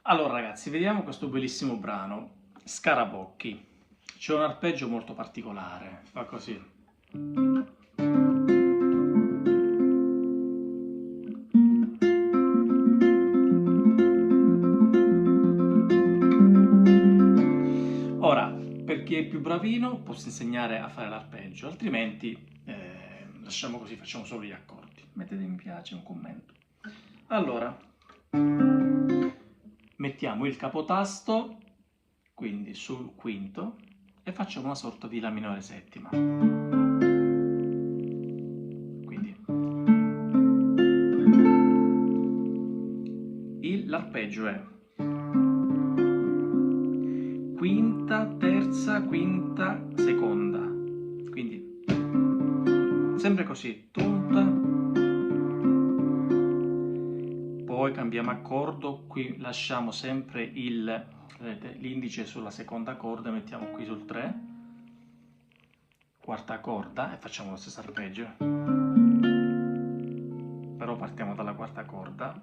Allora ragazzi, vediamo questo bellissimo brano, Scarabocchi. C'è un arpeggio molto particolare, fa così. Ora, per chi è più bravino posso insegnare a fare l'arpeggio, altrimenti lasciamo così, facciamo solo gli accordi. Mettete mi piace, un commento. Allora, mettiamo il capotasto, quindi sul quinto, e facciamo una sorta di La minore settima. Quindi l'arpeggio è quinta, terza, quinta, seconda. Quindi sempre così, tonta. Poi cambiamo accordo, qui lasciamo sempre l'indice sulla seconda corda, mettiamo qui sul 3, quarta corda e facciamo lo stesso arpeggio. Però partiamo dalla quarta corda.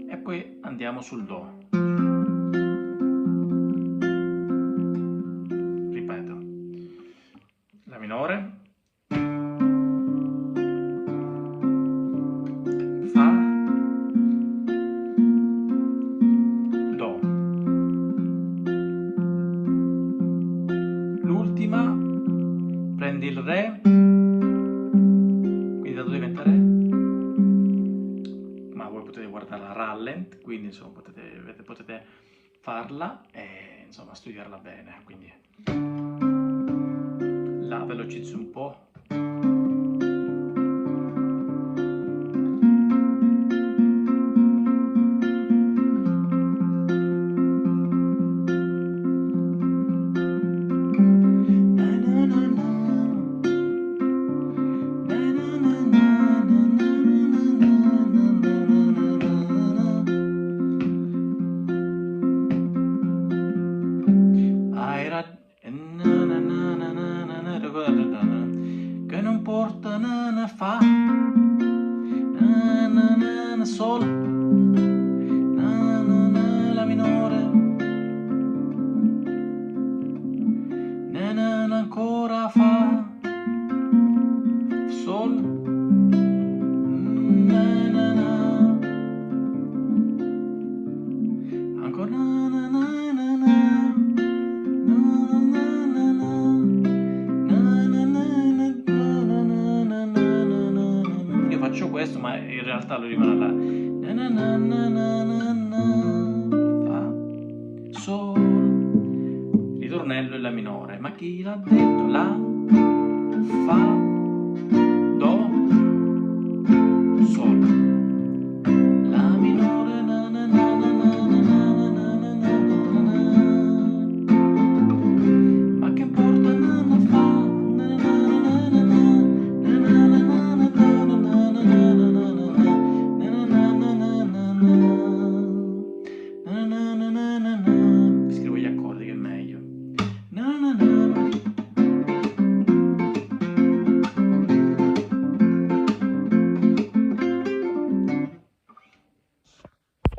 E poi andiamo sul Do. Ripeto. La minore. Fa. Do. L'ultima. Prendi il Re. Quindi da dove diventa Re? Ma voi potete guardare la rallent, quindi insomma potete farla e insomma studiarla bene, quindi la velocizzo un po'. Che non porta nana fa nana sol nana la minore nana ancora fa sol nana ancora nana faccio questo, ma in realtà lo rimane là. Fa, sol, ritornello e la minore. Ma chi l'ha detto? La